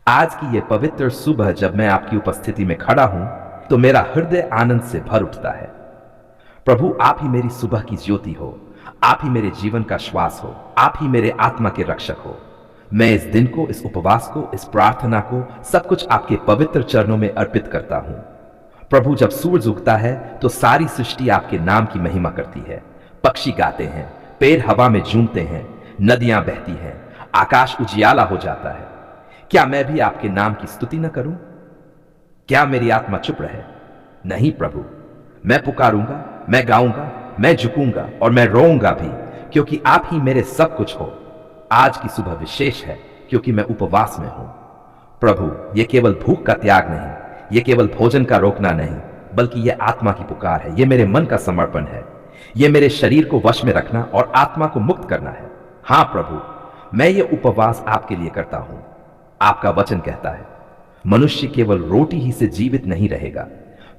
आज की यह पवित्र सुबह जब मैं आपकी उपस्थिति में खड़ा हूं तो मेरा हृदय आनंद से भर उठता है। प्रभु, आप ही मेरी सुबह की ज्योति हो, आप ही मेरे जीवन का श्वास हो, आप ही मेरे आत्मा के रक्षक हो। मैं इस दिन को, इस उपवास को, इस प्रार्थना को, सब कुछ आपके पवित्र चरणों में अर्पित करता हूं। प्रभु, जब सूरज उगता है तो सारी सृष्टि आपके नाम की महिमा करती है। पक्षी गाते हैं, पेड़ हवा में झूमते हैं, नदियां बहती हैं, आकाश उजियाला हो जाता है। क्या मैं भी आपके नाम की स्तुति न करूं? क्या मेरी आत्मा चुप रहे? नहीं प्रभु, मैं पुकारूंगा, मैं गाऊंगा, मैं झुकूंगा और मैं रोऊंगा भी, क्योंकि आप ही मेरे सब कुछ हो। आज की सुबह विशेष है क्योंकि मैं उपवास में हूं। प्रभु, यह केवल भूख का त्याग नहीं, यह केवल भोजन का रोकना नहीं, बल्कि यह आत्मा की पुकार है, यह मेरे मन का समर्पण है, यह मेरे शरीर को वश में रखना और आत्मा को मुक्त करना है। हां प्रभु, मैं ये उपवास आपके लिए करता हूं। आपका वचन कहता है, मनुष्य केवल रोटी ही से जीवित नहीं रहेगा,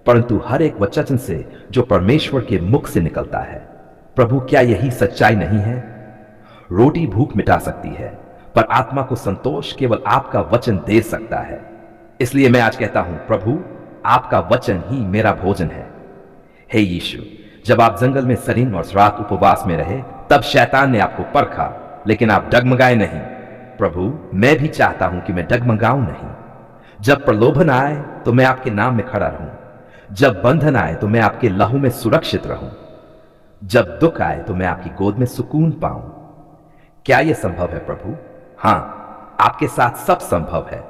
परंतु हर एक वचन से जो परमेश्वर के मुख से निकलता है। प्रभु, क्या यही सच्चाई नहीं है? रोटी भूख मिटा सकती है, पर आत्मा को संतोष केवल आपका वचन दे सकता है। इसलिए मैं आज कहता हूं, प्रभु, आपका वचन ही मेरा भोजन है। हे यीशु, जब आप जंगल में सरीन और रात उपवास में रहे, तब शैतान ने आपको परखा, लेकिन आप डगमगाए नहीं। प्रभु, मैं भी चाहता हूं कि मैं डगमगाऊं नहीं। जब प्रलोभन आए तो मैं आपके नाम में खड़ा रहूं, जब बंधन आए तो मैं आपके लहू में सुरक्षित रहूं, जब दुख आए तो मैं आपकी गोद में सुकून पाऊं। क्या यह संभव है प्रभु? हां, आपके साथ सब संभव है।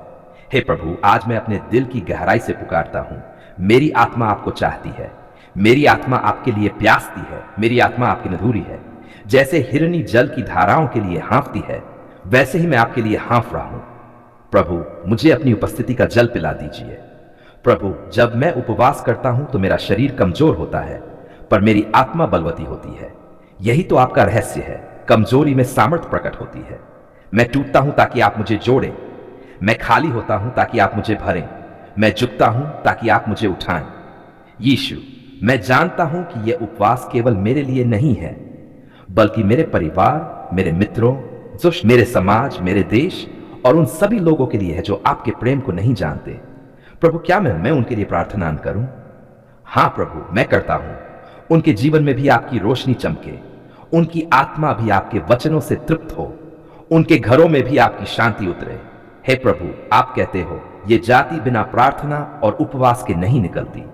हे प्रभु, आज मैं अपने दिल की गहराई से पुकारता हूं। मेरी आत्मा आपको चाहती है, मेरी आत्मा आपके लिए प्यासती है, मेरी आत्मा आपकी नधुरी है। जैसे हिरनी जल की धाराओं के लिए हाँफती है, वैसे ही मैं आपके लिए हाँफ रहा हूं। प्रभु, मुझे अपनी उपस्थिति का जल पिला दीजिए। प्रभु, जब मैं उपवास करता हूं तो मेरा शरीर कमजोर होता है, पर मेरी आत्मा बलवती होती है। यही तो आपका रहस्य है, कमजोरी में सामर्थ प्रकट होती है। मैं टूटता हूं ताकि आप मुझे जोड़ें, मैं खाली होता हूं ताकि आप मुझे भरें, मैं झुकता हूं ताकि आप मुझे उठाएं। यीशु, मैं जानता हूं कि यह उपवास केवल मेरे लिए नहीं है, बल्कि मेरे परिवार, मेरे मित्रों, मेरे समाज, मेरे देश और उन सभी लोगों के लिए है जो आपके प्रेम को नहीं जानते। प्रभु, क्या मैं उनके लिए प्रार्थना न करूं? हां प्रभु, मैं करता हूं। उनके जीवन में भी आपकी रोशनी चमके, उनकी आत्मा भी आपके वचनों से तृप्त हो, उनके घरों में भी आपकी शांति उतरे। हे प्रभु, आप कहते हो, ये जाति बिना प्रार्थना और उपवास के नहीं निकलती।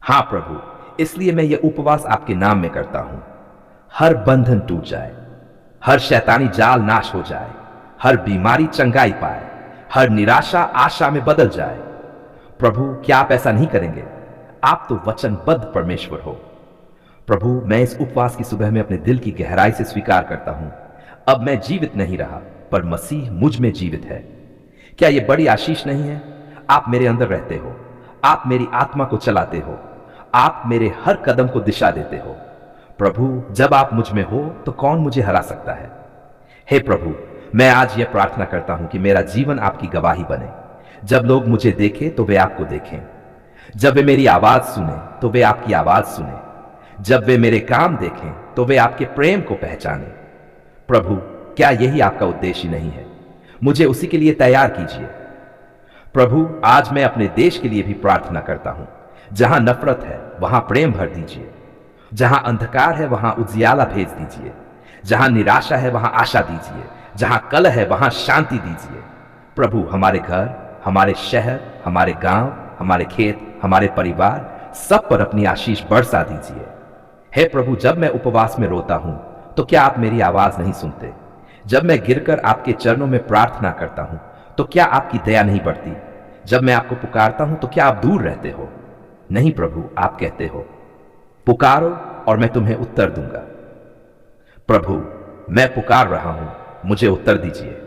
हां प्रभु, इसलिए मैं ये उपवास आपके नाम में करता हूं। हर बंधन टूट जाए, हर शैतानी जाल नाश हो जाए, हर बीमारी चंगाई पाए, हर निराशा आशा में बदल जाए। प्रभु, क्या आप ऐसा नहीं करेंगे? आप तो वचनबद्ध परमेश्वर हो। प्रभु, मैं इस उपवास की सुबह में अपने दिल की गहराई से स्वीकार करता हूं, अब मैं जीवित नहीं रहा, पर मसीह मुझ में जीवित है। क्या यह बड़ी आशीष नहीं है? आप मेरे अंदर रहते हो, आप मेरी आत्मा को चलाते हो, आप मेरे हर कदम को दिशा देते हो। प्रभु, जब आप मुझ में हो तो कौन मुझे हरा सकता है? हे प्रभु, मैं आज यह प्रार्थना करता हूं कि मेरा जीवन आपकी गवाही बने। जब लोग मुझे देखें तो वे आपको देखें, जब वे मेरी आवाज सुने तो वे आपकी आवाज सुने, जब वे मेरे काम देखें तो वे आपके प्रेम को पहचाने। प्रभु, क्या यही आपका उद्देश्य नहीं है? मुझे उसी के लिए तैयार कीजिए। प्रभु, आज मैं अपने देश के लिए भी प्रार्थना करता हूं। जहां नफरत है वहां प्रेम भर दीजिए, जहां अंधकार है वहां उजियाला भेज दीजिए, जहां निराशा है वहां आशा दीजिए, जहां कलह है वहां शांति दीजिए। प्रभु, हमारे घर, हमारे शहर, हमारे गांव, हमारे खेत, हमारे परिवार, सब पर अपनी आशीष बरसा दीजिए। हे प्रभु, जब मैं उपवास में रोता हूं तो क्या आप मेरी आवाज नहीं सुनते? जब मैं गिरकर आपके चरणों में प्रार्थना करता हूं तो क्या आपकी दया नहीं बढ़ती? जब मैं आपको पुकारता हूं तो क्या आप दूर रहते हो? नहीं प्रभु, आप कहते हो, पुकारो और मैं तुम्हें उत्तर दूंगा। प्रभु, मैं पुकार रहा हूं, मुझे उत्तर दीजिए।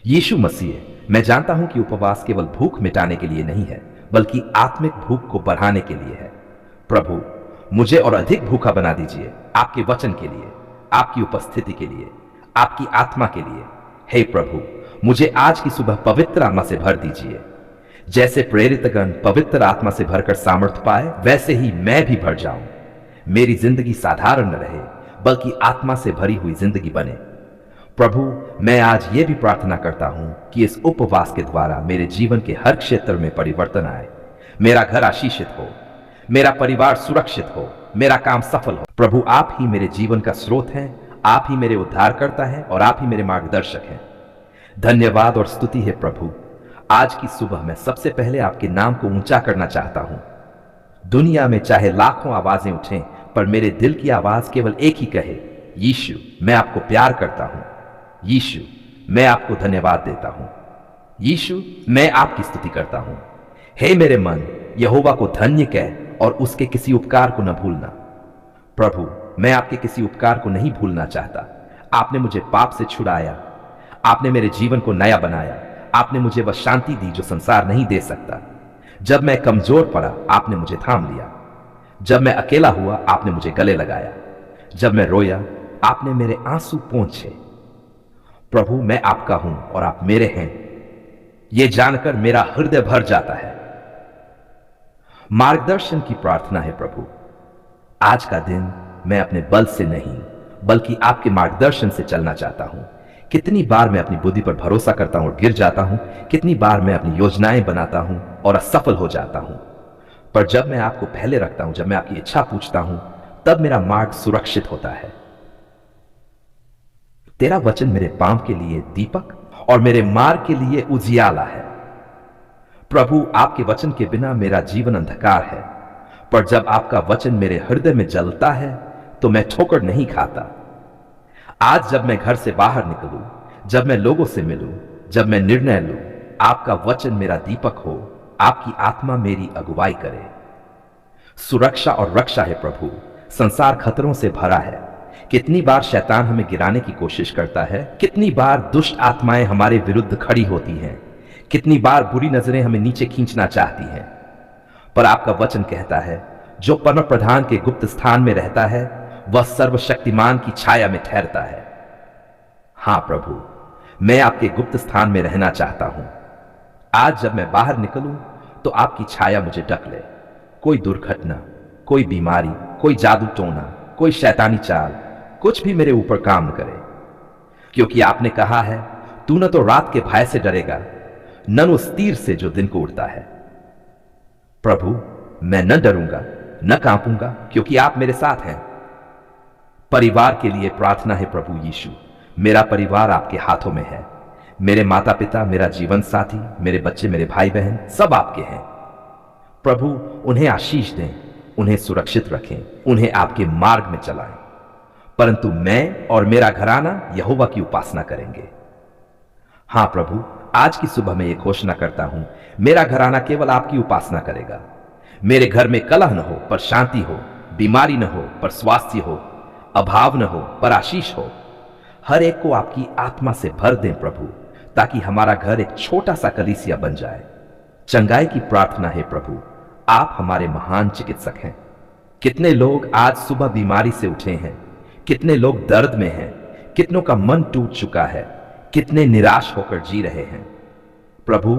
यीशु मसीह, मैं जानता हूं कि उपवास केवल भूख मिटाने के लिए नहीं है, बल्कि आत्मिक भूख को बढ़ाने के लिए है। प्रभु, मुझे और अधिक भूखा बना दीजिए, आपके वचन के लिए, आपकी उपस्थिति के लिए, आपकी आत्मा के लिए। हे प्रभु, मुझे आज की सुबह पवित्र आत्मा से भर दीजिए। जैसे प्रेरितगण पवित्र आत्मा से भरकर सामर्थ पाए, वैसे ही मैं भी भर जाऊं। मेरी जिंदगी साधारण न रहे, बल्कि आत्मा से भरी हुई जिंदगी बने। प्रभु, मैं आज ये भी प्रार्थना करता हूं कि इस उपवास के द्वारा मेरे जीवन के हर क्षेत्र में परिवर्तन आए। मेरा घर आशीषित हो, मेरा परिवार सुरक्षित हो, मेरा काम सफल हो। प्रभु, आप ही मेरे जीवन का स्रोत हैं, आप ही मेरे उद्धारकर्ता हैं और आप ही मेरे मार्गदर्शक हैं। धन्यवाद और स्तुति है प्रभु। आज की सुबह मैं सबसे पहले आपके नाम को ऊंचा करना चाहता हूं। दुनिया में चाहे लाखों आवाजें उठें, पर मेरे दिल की आवाज केवल एक ही कहे, यीशु, मैं आपको प्यार करता हूं। यीशु, मैं आपको धन्यवाद देता हूं। यीशु, मैं आपकी स्तुति करता हूं। हे मेरे मन, यहोवा को धन्य कह और उसके किसी उपकार को न भूलना। प्रभु, मैं आपके किसी उपकार को नहीं भूलना चाहता। आपने मुझे पाप से छुड़ाया, आपने मेरे जीवन को नया बनाया, आपने मुझे वह शांति दी जो संसार नहीं दे सकता। जब मैं कमजोर पड़ा, आपने मुझे थाम लिया। जब मैं अकेला हुआ, आपने मुझे गले लगाया। जब मैं रोया, आपने मेरे आंसू पोंछे। प्रभु, मैं आपका हूं और आप मेरे हैं, यह जानकर मेरा हृदय भर जाता है। मार्गदर्शन की प्रार्थना है प्रभु। आज का दिन मैं अपने बल से नहीं, बल्कि आपके मार्गदर्शन से चलना चाहता हूं। कितनी बार मैं अपनी बुद्धि पर भरोसा करता हूं और गिर जाता हूं, कितनी बार मैं अपनी योजनाएं बनाता हूं और असफल हो जाता हूं। पर जब मैं आपको पहले रखता हूं, जब मैं आपकी इच्छा पूछता हूं, तब मेरा मार्ग सुरक्षित होता है। तेरा वचन मेरे पांव के लिए दीपक और मेरे मार्ग के लिए उजियाला है। प्रभु, आपके वचन के बिना मेरा जीवन अंधकार है, पर जब आपका वचन मेरे हृदय में जलता है तो मैं ठोकर नहीं खाता। आज जब मैं घर से बाहर निकलूं, जब मैं लोगों से मिलूं, जब मैं निर्णय लूं, आपका वचन मेरा दीपक हो, आपकी आत्मा मेरी अगुवाई करे। सुरक्षा और रक्षा है प्रभु। संसार खतरों से भरा है। कितनी बार शैतान हमें गिराने की कोशिश करता है, कितनी बार दुष्ट आत्माएं हमारे विरुद्ध खड़ी होती हैं, कितनी बार बुरी नजरें हमें नीचे खींचना चाहती हैं। पर आपका वचन कहता है, जो परम प्रधान के गुप्त स्थान में रहता है, वह सर्वशक्तिमान की छाया में ठहरता है। हां प्रभु, मैं आपके गुप्त स्थान में रहना चाहता हूं। आज जब मैं बाहर निकलूं तो आपकी छाया मुझे ढक ले। कोई दुर्घटना, कोई बीमारी, कोई जादू टोना, कोई शैतानी चाल, कुछ भी मेरे ऊपर काम न करे, क्योंकि आपने कहा है, तू न तो रात के भय से डरेगा, न उस तीर से जो दिन को उड़ता है। प्रभु, मैं न डरूंगा, न कांपूंगा, क्योंकि आप मेरे साथ हैं। परिवार के लिए प्रार्थना है प्रभु यीशु। मेरा परिवार आपके हाथों में है। मेरे माता पिता, मेरा जीवन साथी, मेरे बच्चे, मेरे भाई बहन, सब आपके हैं। प्रभु, उन्हें आशीष दें, उन्हें सुरक्षित रखें, उन्हें आपके मार्ग में चलाएं। परंतु मैं और मेरा घराना यहोवा की उपासना करेंगे। हां प्रभु, आज की सुबह मैं ये घोषणा करता हूं, मेरा घराना केवल आपकी उपासना करेगा। मेरे घर में कलह न हो पर शांति हो, बीमारी न हो पर स्वास्थ्य हो, अभाव न हो पर आशीष हो। हर एक को आपकी आत्मा से भर दें प्रभु, ताकि हमारा घर एक छोटा सा कलीसिया बन जाए। चंगाई की प्रार्थना है प्रभु, आप हमारे महान चिकित्सक हैं। कितने लोग आज सुबह बीमारी से उठे हैं, कितने लोग दर्द में हैं, कितनों का मन टूट चुका है, कितने निराश होकर जी रहे हैं। प्रभु,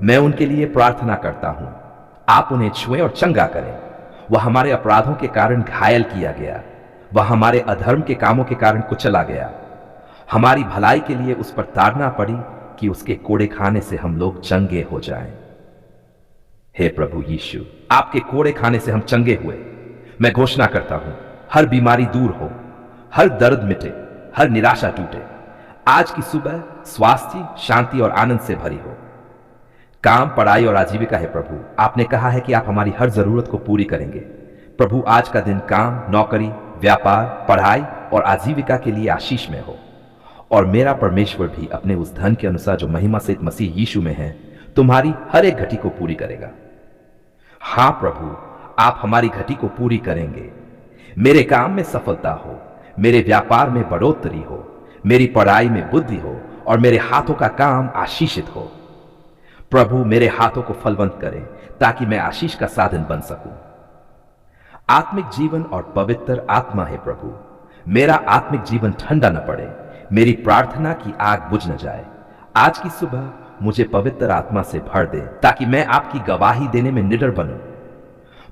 मैं उनके लिए प्रार्थना करता हूं, आप उन्हें छुएं और चंगा करें। वह हमारे अपराधों के कारण घायल किया गया, वह हमारे अधर्म के कामों के कारण कुचला गया। हमारी भलाई के लिए उस पर ताड़ना पड़ी कि उसके कोड़े खाने से हम लोग चंगे हो जाएं। हे प्रभु यीशु, आपके कोड़े खाने से हम चंगे हुए। मैं घोषणा करता हूं, हर बीमारी दूर हो, हर दर्द मिटे, हर निराशा टूटे। आज की सुबह स्वास्थ्य, शांति और आनंद से भरी हो। काम, पढ़ाई और आजीविका है प्रभु। आपने कहा है कि आप हमारी हर जरूरत को पूरी करेंगे। प्रभु, आज का दिन काम, नौकरी, व्यापार, पढ़ाई और आजीविका के लिए आशीष में हो। और मेरा परमेश्वर भी अपने उस धन के अनुसार जो महिमा सहित मसीह यीशु में है, तुम्हारी हर एक घटी को पूरी करेगा। हां प्रभु, आप हमारी घटी को पूरी करेंगे। मेरे काम में सफलता हो, मेरे व्यापार में बढ़ोतरी हो, मेरी पढ़ाई में बुद्धि हो और मेरे हाथों का काम आशीषित हो। प्रभु, मेरे हाथों को फलवंत करें ताकि मैं आशीष का साधन बन सकूं। आत्मिक जीवन और पवित्र आत्मा है प्रभु। मेरा आत्मिक जीवन ठंडा न पड़े, मेरी प्रार्थना की आग बुझ न जाए। आज की सुबह मुझे पवित्र आत्मा से भर दे ताकि मैं आपकी गवाही देने में निडर बनूं।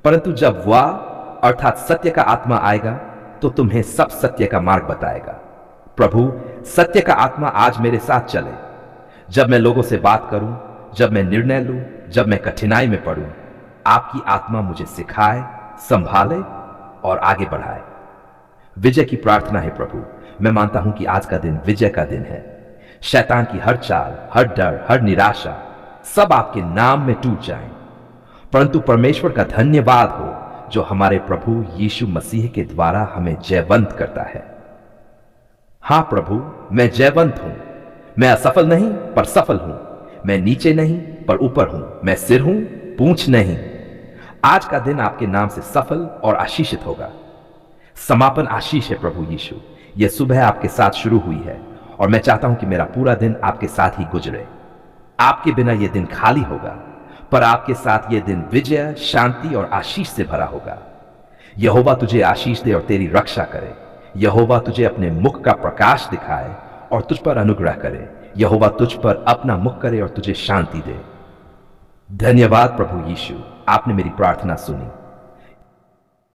परंतु जब वह अर्थात सत्य का आत्मा आएगा तो तुम्हें सब सत्य का मार्ग बताएगा। प्रभु, सत्य का आत्मा आज मेरे साथ चले। जब मैं लोगों से बात करूं, जब मैं निर्णय लूं, जब मैं कठिनाई में पड़ूं, आपकी आत्मा मुझे सिखाए, संभाले और आगे बढ़ाए। विजय की प्रार्थना है प्रभु। मैं मानता हूं कि आज का दिन विजय का दिन है। शैतान की हर चाल, हर डर, हर निराशा सब आपके नाम में टूट जाएं। परंतु परमेश्वर का धन्यवाद हो जो हमारे प्रभु यीशु मसीह के द्वारा हमें जयवंत करता है। हां प्रभु, मैं जयवंत हूं। मैं असफल नहीं पर सफल हूं। मैं नीचे नहीं पर ऊपर हूं। मैं सिर हूं, पूंछ नहीं। आज का दिन आपके नाम से सफल और आशीषित होगा। समापन आशीष है प्रभु यीशु। यह सुबह आपके साथ शुरू हुई है और मैं चाहता हूं कि मेरा पूरा दिन आपके साथ ही गुजरे। आपके बिना यह दिन खाली होगा, पर आपके साथ यह दिन विजय, शांति और आशीष से भरा होगा। यहोवा तुझे आशीष दे और तेरी रक्षा करे। यहोवा तुझे अपने मुख का प्रकाश दिखाए और तुझ पर अनुग्रह करे। यहोवा तुझ पर अपना मुख करे और तुझे शांति दे। धन्यवाद प्रभु यीशु, आपने मेरी प्रार्थना सुनी।